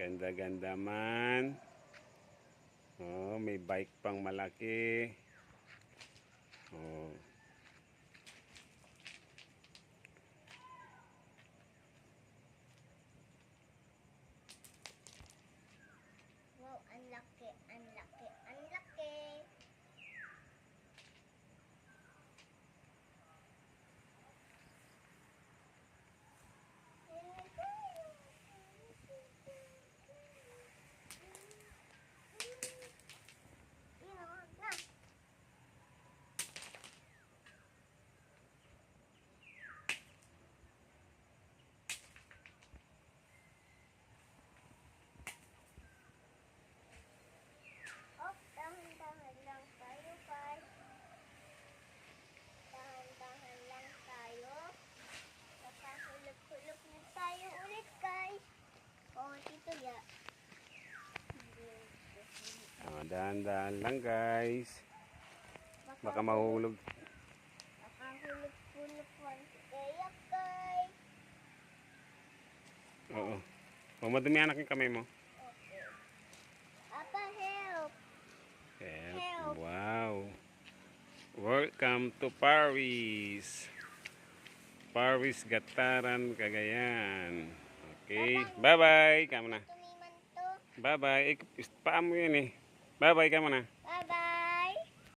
Ganda-ganda man. Oh, may bike pang malaki. Oh. Wow, ang laki, ang laki, ang laki. Dahan-dahan lang tayo, guys. Dahan-dahan lang tayo. Nakahulog-hulog na tayo ulit, guys. Oh, Tito Ya. Oh, dahan-dahan lang guys. Baka mahulog. Nakahulog-hulog lang tayo, guys. Oo. Oh, madumi anak yung kamay mo. Okay. Papa, help. Help. Wow. Welcome to Paris. Paris, Gataran, Cagayan. Okay. Bye-bye. Kama na. Tumiman to. Bye-bye. Paa mo yun eh. Bye-bye. Kama na.